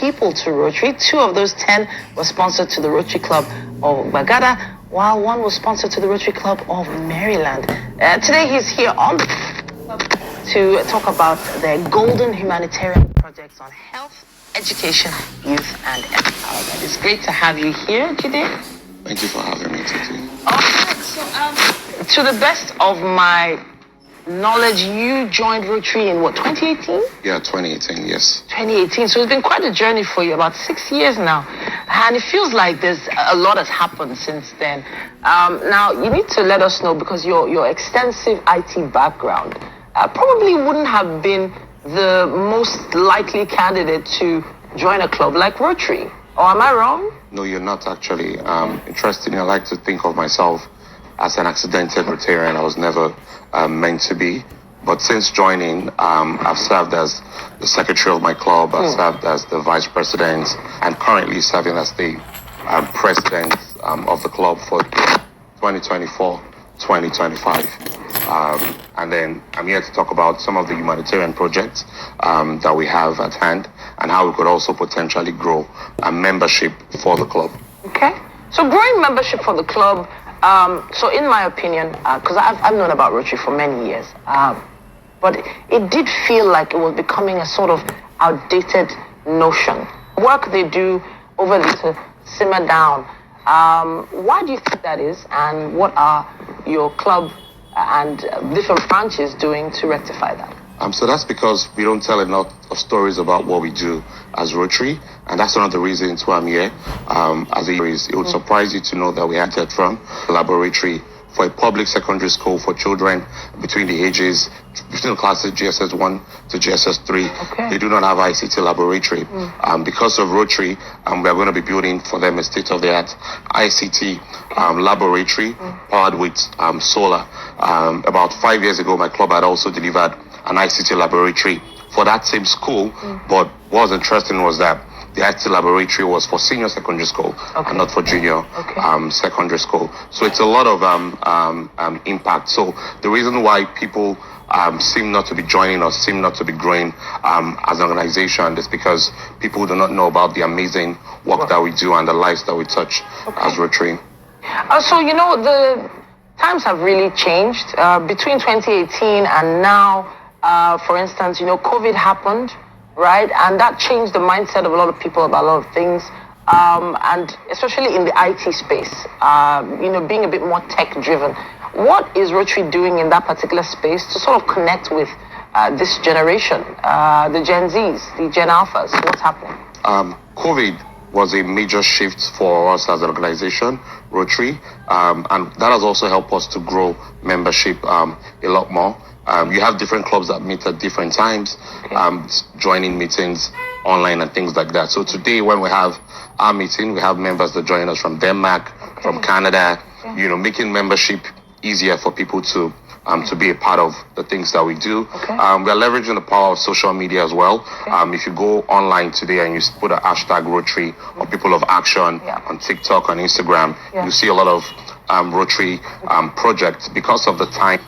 people to Rotary. 2 of those 10 were sponsored to the Rotary Club of Bagada, while 1 was sponsored to the Rotary Club of Maryland. Today he's here on the club to talk about their golden humanitarian projects on health, education, youth, and empowerment. It's great to have you here, Jide. Thank you for having me today. All right, so to the best of my knowledge, you joined Rotary in what, 2018? Yeah, 2018, yes. 2018, so it's been quite a journey for you, about 6 years now. And it feels like there's a lot has happened since then. Now, you need to let us know, because your extensive IT background probably wouldn't have been the most likely candidate to join a club like Rotary. Or am I wrong? No, you're not actually. Interestingly, I like to think of myself as an accidental Rotarian. I was never meant to be. But since joining, I've served as the secretary of my club, I've served as the vice president, and currently serving as the president of the club for 2024-2025. And then I'm here to talk about some of the humanitarian projects that we have at hand, and how we could also potentially grow a membership for the club. Okay. So growing membership for the club, so in my opinion, because I've known about Rotary for many years, but it did feel like it was becoming a sort of outdated notion. Work they do over there to simmer down. Why do you think that is, and what are your club and different branches doing to rectify that? So that's because we don't tell enough of stories about what we do as Rotary, and that's one of the reasons why I'm here. It would surprise you to know that we had that from a laboratory for a public secondary school for children between the classes GSS 1 to GSS 3. Okay. They do not have ICT laboratory. Because of Rotary, we are going to be building for them a state-of-the-art ICT laboratory powered with solar. About 5 years ago, my club had also delivered an ICT laboratory for that same school, but what was interesting was that the ICT laboratory was for senior secondary school and not for junior secondary school. So it's a lot of impact. So the reason why people seem not to be joining us, seem not to be growing as an organization, is because people do not know about the amazing work that we do and the lives that we touch as Rotary. So, the times have really changed. Between 2018 and now, for instance, COVID happened, right? And that changed the mindset of a lot of people about a lot of things. And especially in the IT space, being a bit more tech-driven. What is Rotary doing in that particular space to sort of connect with this generation, the Gen Zs, the Gen Alphas? What's happening? COVID was a major shift for us as an organization, Rotary, and that has also helped us to grow membership a lot more. You have different clubs that meet at different times, joining meetings online and things like that. So today, when we have our meeting, we have members that join us from Denmark, from Canada, making membership easier for people to be a part of the things that we do. We are leveraging the power of social media as well. If you go online today and you put a hashtag Rotary or People of Action on TikTok, on Instagram, you see a lot of Rotary projects. Because of the time,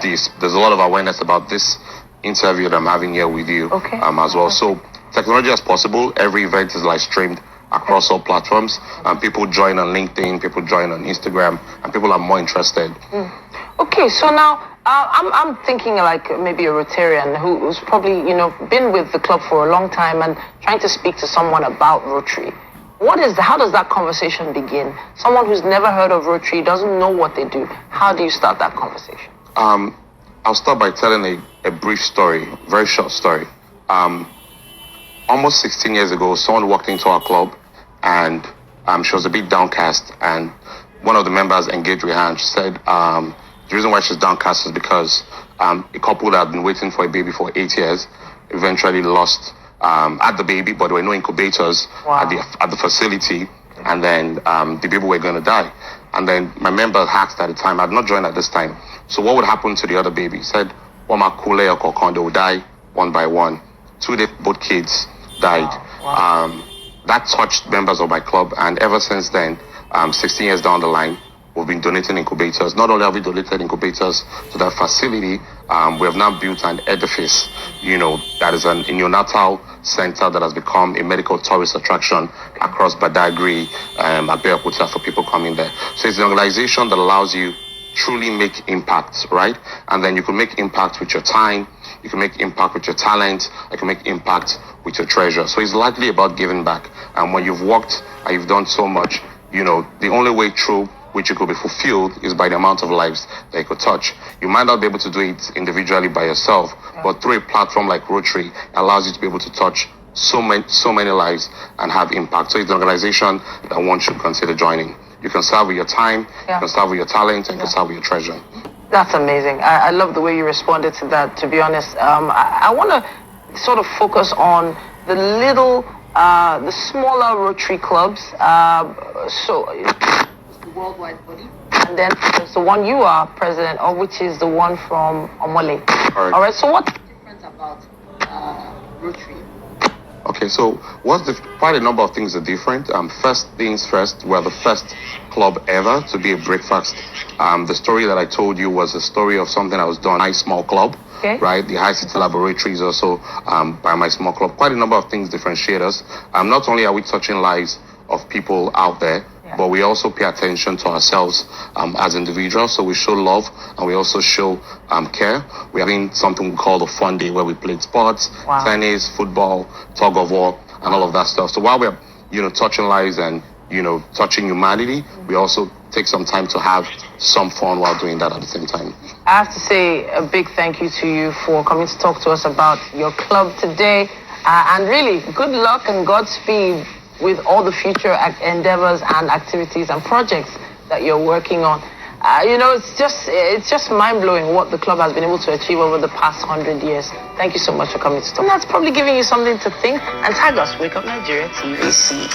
there's a lot of awareness about this interview that I'm having here with you as well. So technology as possible. Every event is live streamed across all platforms, and people join on LinkedIn, people join on Instagram, and people are more interested. Okay, so now I'm thinking like maybe a Rotarian who's probably been with the club for a long time and trying to speak to someone about Rotary. How does that conversation begin? Someone who's never heard of Rotary, doesn't know what they do. How do you start that conversation? I'll start by telling a brief story, very short story. Almost 16 years ago, someone walked into our club, and she was a bit downcast, and one of the members engaged with her, and she said the reason why she's downcast is because a couple that had been waiting for a baby for 8 years eventually lost had the baby, but there were no incubators at the facility, and then the baby were going to die. And then my member asked at the time, I had not joined at this time, so what would happen to the other baby? He said, they would die one by one. 2 days, both kids died. That touched members of my club, and ever since then, 16 years down the line, We've been donating incubators. Not only have we donated incubators to that facility, we have now built an edifice, that is a neonatal center that has become a medical tourist attraction across Badagry, Abeokuta for people coming there. So it's an organization that allows you truly make impact, right? And then you can make impact with your time, you can make impact with your talent, you can make impact with your treasure. So it's largely about giving back. And when you've worked and you've done so much, the only way through which you could be fulfilled is by the amount of lives that you could touch. You might not be able to do it individually by yourself, but through a platform like Rotary, it allows you to be able to touch so many lives and have impact. So it's an organization that one should consider joining. You can serve with your time, you can serve with your talent, and you can serve with your treasure. That's amazing. I love the way you responded to that, to be honest. I want to sort of focus on the smaller Rotary clubs. So it's the worldwide body. And then there's the one you are president of, which is the one from Omole. All right. So what's different about Rotary? Okay, so quite a number of things are different. First things first, we're the first club ever to be a breakfast. The story that I told you was a story of something that was done by my small club, right? The High City Laboratory is also by my small club. Quite a number of things differentiate us. Not only are we touching lives of people out there, but we also pay attention to ourselves as individuals. So we show love and we also show care. We're having something we call the fun day where we play sports, tennis, football, tug of war, and all of that stuff. So while we're, touching lives and, touching humanity, we also take some time to have some fun while doing that at the same time. I have to say a big thank you to you for coming to talk to us about your club today. And really, good luck and Godspeed with all the future endeavors and activities and projects that you're working on. It's just mind-blowing what the club has been able to achieve over the past 100 years. Thank you so much for coming to talk. And that's probably giving you something to think. And tag us, Wake Up Nigeria TVC.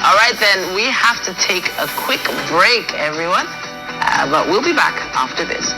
All right, then, we have to take a quick break, everyone. But we'll be back after this.